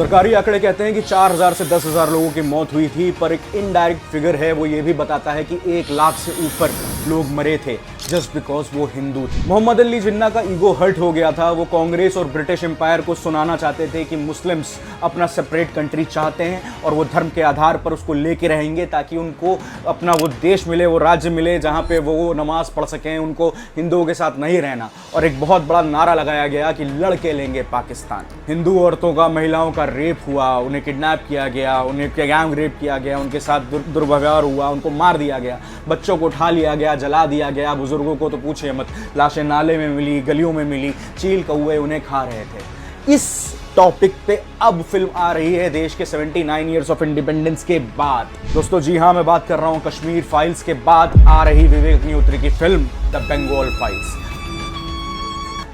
सरकारी आंकड़े कहते हैं कि 4,000 से 10,000 लोगों की मौत हुई थी, पर एक इनडायरेक्ट फिगर है वो ये भी बताता है कि 1 लाख से ऊपर लोग मरे थे जस्ट बिकॉज वो हिंदू थे। मोहम्मद अली जिन्ना का ईगो हर्ट हो गया था। वो कांग्रेस और ब्रिटिश एम्पायर को सुनाना चाहते थे कि मुस्लिम्स अपना सेपरेट कंट्री चाहते हैं और वो धर्म के आधार पर उसको लेके रहेंगे ताकि उनको अपना वो देश मिले, वो राज्य मिले जहाँ पे वो नमाज पढ़ सकें, उनको हिंदुओं के साथ नहीं रहना। और एक बहुत बड़ा नारा लगाया गया कि लड़के लेंगे पाकिस्तान। हिंदू औरतों का, महिलाओं का रेप हुआ, उन्हें किडनैप किया गया, उन्हें गैंग रेप किया गया, उनके साथ दुर्व्यवहार हुआ, उनको मार दिया गया, बच्चों को उठा लिया गया, जला दिया गया, बुजुर्गों को तो पूछिए मत, लाशें नाले में मिली, गलियों में मिली, चील कौवे उन्हें खा रहे थे। इस टॉपिक पे अब फिल्म आ रही है देश के 79 ईयर्स ऑफ इंडिपेंडेंस के बाद। दोस्तों जी हाँ, मैं बात कर रहा हूँ कश्मीर फाइल्स के बाद आ रही विवेक अग्निहोत्री की film the Bengal files.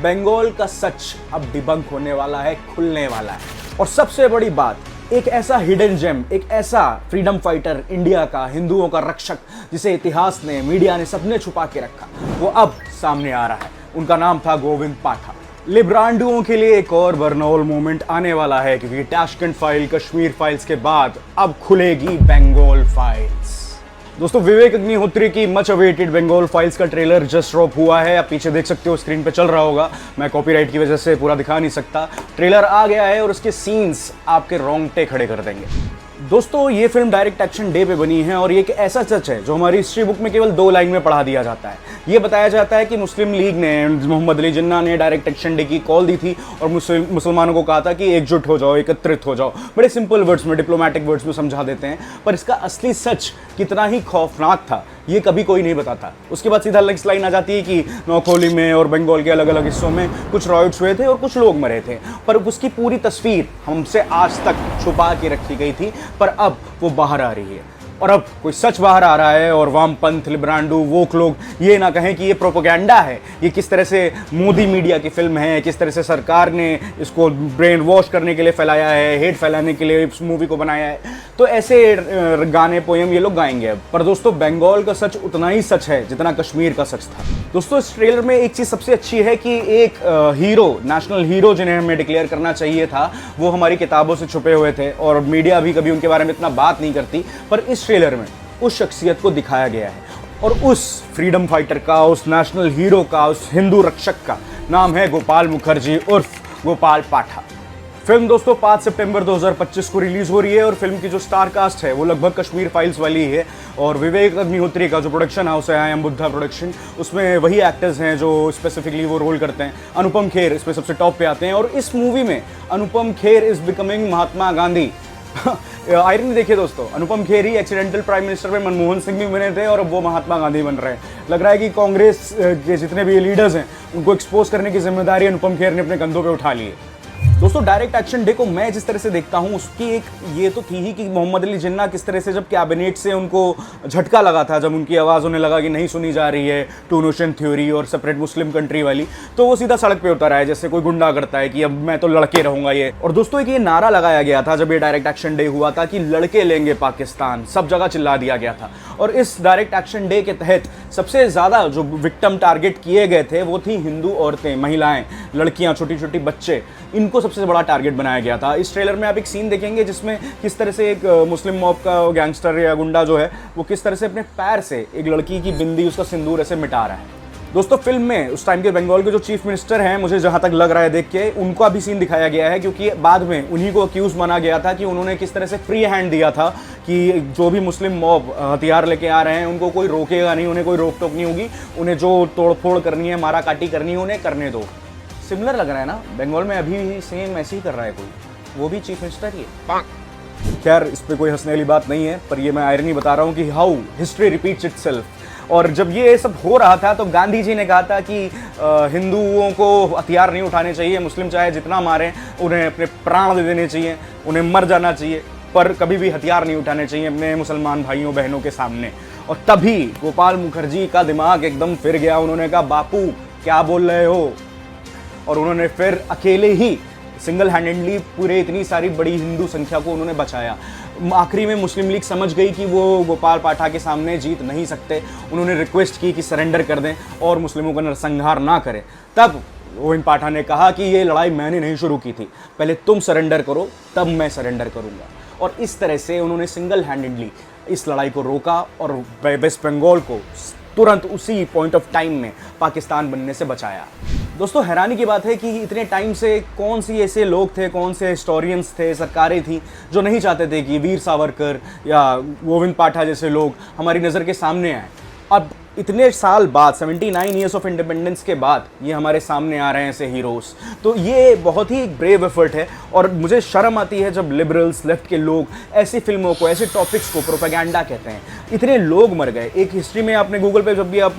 Bengal का सच अब डिबंक होने वाला है, खुलने वाला है। और सबसे बड़ी बात, एक ऐसा हिडन जेम, एक ऐसा फ्रीडम फाइटर, इंडिया का, हिंदुओं का रक्षक, जिसे इतिहास ने, मीडिया ने, सबने छुपा के रखा, वो अब सामने आ रहा है। उनका नाम था गोविंद पाठक। लिब्रांडुओं के लिए एक और बर्नौल मोमेंट आने वाला है क्योंकि ताशकंद फाइल, कश्मीर फाइल्स के बाद अब खुलेगी बंगाल फाइल्स। दोस्तों, विवेक अग्निहोत्री की मच अवेटेड बंगाल फाइल्स का ट्रेलर जस्ट ड्रॉप हुआ है। आप पीछे देख सकते हो, स्क्रीन पे चल रहा होगा। मैं कॉपीराइट की वजह से पूरा दिखा नहीं सकता। ट्रेलर आ गया है और उसके सीन्स आपके रोंगटे खड़े कर देंगे। दोस्तों, ये फिल्म डायरेक्ट एक्शन डे पे बनी है और ये एक ऐसा सच है जो हमारी हिस्ट्री बुक में केवल 2 लाइन में पढ़ा दिया जाता है। ये बताया जाता है कि मुस्लिम लीग ने, मोहम्मद अली जिन्ना ने डायरेक्ट एक्शन डे की कॉल दी थी और मुसलमानों को कहा था कि एकजुट हो जाओ, एकत्रित हो जाओ। बड़े सिंपल वर्ड्स में, डिप्लोमेटिक वर्ड्स में समझा देते हैं, पर इसका असली सच कितना ही खौफनाक था ये कभी कोई नहीं बताता। उसके बाद सीधा नेक्स्ट लाइन आ जाती है कि नौखोली में और बंगाल के अलग अलग हिस्सों में कुछ रॉयट्स हुए थे और कुछ लोग मरे थे, पर उसकी पूरी तस्वीर हमसे आज तक छुपा के रखी गई थी, पर अब वो बाहर आ रही है। और अब कोई सच बाहर आ रहा है और वामपंथ, लिब्रांडू, वोक लोग ये ना कहें कि ये प्रोपेगेंडा है, ये किस तरह से मोदी मीडिया की फिल्म है, किस तरह से सरकार ने इसको ब्रेन वॉश करने के लिए फैलाया है, हेट फैलाने के लिए इस मूवी को बनाया है। तो ऐसे गाने, पोएम ये लोग गाएंगे। पर दोस्तों, बंगाल का सच उतना ही सच है जितना कश्मीर का सच था। दोस्तों, इस ट्रेलर में एक चीज़ सबसे अच्छी है कि एक हीरो, नेशनल हीरो जिन्हें हमें डिक्लेयर करना चाहिए था, वो हमारी किताबों से छुपे हुए थे और मीडिया भी कभी उनके बारे में इतना बात नहीं करती, पर इस ट्रेलर में उस शख्सियत को दिखाया गया है। और उस फ्रीडम फाइटर का, उस नेशनल हीरो का, उस हिंदू रक्षक का नाम है गोपाल मुखर्जी उर्फ गोपाल पाठक। फिल्म दोस्तों 5 सितंबर 2025 को रिलीज हो रही है और फिल्म की जो स्टार कास्ट है वो लगभग कश्मीर फाइल्स वाली ही है। और विवेक अग्निहोत्री का जो प्रोडक्शन हाउस है, आई एम बुद्धा प्रोडक्शन, उसमें वही एक्टर्स हैं जो स्पेसिफिकली वो रोल करते हैं। अनुपम खेर इसमें सबसे टॉप पे आते हैं और इस मूवी में Anupam Kher is becoming Mahatma Gandhi. Irony देखिए दोस्तों, अनुपम खेर ही एक्सीडेंटल प्राइम मिनिस्टर में मनमोहन सिंह भी बने थे और अब वो महात्मा गांधी बन रहे हैं। लग रहा है कि कांग्रेस के जितने भी लीडर्स हैं उनको एक्सपोज करने की जिम्मेदारी अनुपम खेर ने अपने कंधों पे उठा ली है। दोस्तों, डायरेक्ट एक्शन डे को मैं जिस तरह से देखता हूं, उसकी एक ये तो थी ही कि मोहम्मद अली जिन्ना किस तरह से जब कैबिनेट से उनको झटका लगा था, जब उनकी आवाज़ उन्हें लगा कि नहीं सुनी जा रही है टू नेशन थ्योरी और सेपरेट मुस्लिम कंट्री वाली, तो वो सीधा सड़क पे उतर आया जैसे कोई गुंडा करता है कि अब मैं तो लड़के रहूंगा ये। और दोस्तों, एक ये नारा लगाया गया था जब ये डायरेक्ट एक्शन डे हुआ था कि लड़के लेंगे पाकिस्तान, सब जगह चिल्ला दिया गया था। और इस डायरेक्ट एक्शन डे के तहत सबसे ज़्यादा जो विक्टिम टारगेट किए गए थे वो थी हिंदू औरतें, महिलाएं, लड़कियां, छोटी छोटी बच्चे, इनको सबसे बड़ा टारगेट बनाया गया था। इस ट्रेलर में आप एक सीन देखेंगे जिसमें किस तरह से एक मुस्लिम मॉब का गैंगस्टर या गुंडा जो है वो किस तरह से अपने पैर से एक लड़की की बिंदी, उसका सिंदूर ऐसे मिटा रहा है। दोस्तों, फिल्म में उस टाइम के बंगाल के जो चीफ मिनिस्टर हैं, मुझे जहां तक लग रहा है देख के, उनका भी सीन दिखाया गया है क्योंकि बाद में उन्हीं को अक्यूज माना गया था कि उन्होंने किस तरह से फ्री हैंड दिया था कि जो भी मुस्लिम मॉब हथियार लेके आ रहे हैं उनको कोई रोकेगा नहीं, उन्हें कोई रोक टोक नहीं होगी, उन्हें जो तोड़फोड़ करनी है, मारा काटी करनी है, उन्हें करने दो। सिमिलर लग रहा है ना, बंगाल में अभी भी सेम ऐसे ही कर रहा है कोई, वो भी चीफ मिनिस्टर ही है। खैर, इस पर कोई हंसने वाली बात नहीं है, पर ये मैं आयरनी बता रहा हूँ कि हाउ हिस्ट्री रिपीट्स इटसेल्फ। और जब ये सब हो रहा था तो गांधी जी ने कहा था कि हिंदुओं को हथियार नहीं उठाने चाहिए, मुस्लिम चाहे जितना मारें उन्हें अपने प्राण दे देने चाहिए, उन्हें मर जाना चाहिए, पर कभी भी हथियार नहीं उठाने चाहिए अपने मुसलमान भाइयों बहनों के सामने। और तभी गोपाल मुखर्जी का दिमाग एकदम फिर गया। उन्होंने कहा, बापू क्या बोल रहे हो? और उन्होंने फिर अकेले ही सिंगल हैंडेडली पूरे इतनी सारी बड़ी हिंदू संख्या को उन्होंने बचाया। आखिरी में मुस्लिम लीग समझ गई कि वो गोपाल पाठक के सामने जीत नहीं सकते। उन्होंने रिक्वेस्ट की कि सरेंडर कर दें और मुस्लिमों का नरसंहार ना करें। तब गोविंद पाठा ने कहा कि ये लड़ाई मैंने नहीं शुरू की थी, पहले तुम सरेंडर करो तब मैं सरेंडर करूँगा। और इस तरह से उन्होंने सिंगल हैंडेडली इस लड़ाई को रोका और वेस्ट बंगाल को तुरंत उसी पॉइंट ऑफ टाइम में पाकिस्तान बनने से बचाया। दोस्तों, हैरानी की बात है कि इतने टाइम से कौन सी ऐसे लोग थे, कौन से हिस्टोरियंस थे, सरकारें थी जो नहीं चाहते थे कि वीर सावरकर या गोविंद पाठा जैसे लोग हमारी नज़र के सामने आए। अब इतने साल बाद 79 ईयर्स ऑफ इंडिपेंडेंस के बाद ये हमारे सामने आ रहे हैं ऐसे हीरोज़, तो ये बहुत ही ब्रेव एफर्ट है। और मुझे शर्म आती है जब लिबरल्स, लेफ्ट के लोग ऐसी फिल्मों को, ऐसे टॉपिक्स को प्रोपेगेंडा कहते हैं। इतने लोग मर गए। एक हिस्ट्री में आपने गूगल पे जब भी आप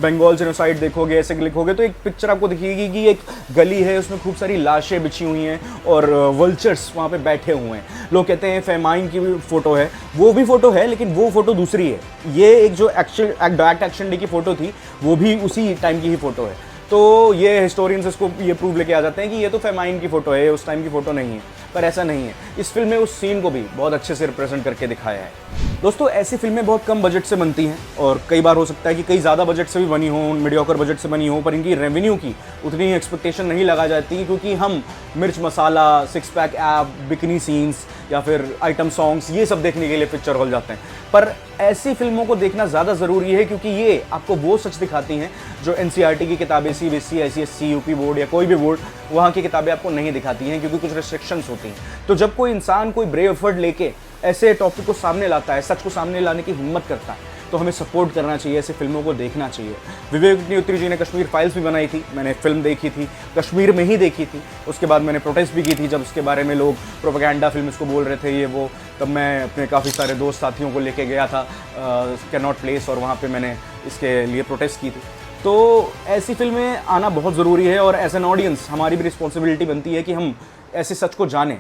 बंगाल जेनोसाइड देखोगे, ऐसे लिखोगे, तो एक पिक्चर आपको दिखेगी कि एक गली है, उसमें खूब सारी लाशें बिछी हुई हैं और वल्चर्स वहाँ पे बैठे हुए हैं। लोग कहते हैं फेमाइन की भी फ़ोटो है, वो भी फ़ोटो है, लेकिन वो फ़ोटो दूसरी है। ये एक जो डायरेक्ट एक्शन डे की फ़ोटो थी, वो भी उसी टाइम की ही फ़ोटो है। तो ये हिस्टोरियंस इसको ये प्रूव लेके आ जाते हैं कि ये तो फेमाइन की फ़ोटो है, उस टाइम की फ़ोटो नहीं है, पर ऐसा नहीं है। इस फिल्म में उस सीन को भी बहुत अच्छे से रिप्रेजेंट करके दिखाया है। दोस्तों, ऐसी फिल्में बहुत कम बजट से बनती हैं और कई बार हो सकता है कि कई ज़्यादा बजट से भी बनी हो, मीडियोकर बजट से बनी हो, पर इनकी रेवेन्यू की उतनी एक्सपेक्टेशन नहीं लगा जाती, क्योंकि हम मिर्च मसाला, six pack app, bikini scenes या फिर आइटम सॉन्ग्स, ये सब देखने के लिए पिक्चर हॉल जाते हैं। पर ऐसी फिल्मों को देखना ज़्यादा ज़रूरी है, क्योंकि ये आपको वो सच दिखाती हैं जो NCERT की किताबें, CBSE, ICSE, UP बोर्ड या कोई भी बोर्ड, वहाँ की किताबें आपको नहीं दिखाती हैं, क्योंकि कुछ रिस्ट्रिक्शंस होती हैं। तो जब कोई इंसान कोई ब्रेव एफर्ट लेके ऐसे टॉपिक को सामने लाता है, सच को सामने लाने की हिम्मत करता है, तो हमें सपोर्ट करना चाहिए, ऐसी फिल्मों को देखना चाहिए। विवेक अग्निहोत्री जी ने कश्मीर फाइल्स भी बनाई थी, मैंने फिल्म देखी थी, कश्मीर में ही देखी थी। उसके बाद मैंने प्रोटेस्ट भी की थी जब उसके बारे में लोग प्रोपेगेंडा फिल्म इसको बोल रहे थे, ये वो। तब मैं अपने काफ़ी सारे दोस्त साथियों को लेके गया था कैनॉट प्लेस, और वहाँ पर मैंने इसके लिए प्रोटेस्ट की थी। तो ऐसी फिल्में आना बहुत ज़रूरी है, और एज एन ऑडियंस हमारी भी रिस्पॉन्सिबिलिटी बनती है कि हम ऐसे सच को जानें।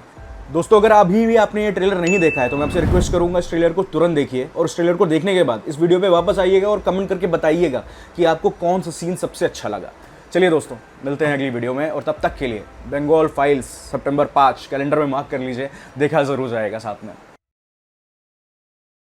दोस्तों, अगर अभी भी आपने ये ट्रेलर नहीं देखा है तो मैं आपसे रिक्वेस्ट करूंगा, इस ट्रेलर को तुरंत देखिए, और इस ट्रेलर को देखने के बाद इस वीडियो पे वापस आइएगा और कमेंट करके बताइएगा कि आपको कौन सा सीन सबसे अच्छा लगा। चलिए दोस्तों, मिलते हैं अगली वीडियो में, और तब तक के लिए बंगाल फाइल्स September 5 कैलेंडर में मार्क कर लीजिए, देखा ज़रूर जाएगा साथ में।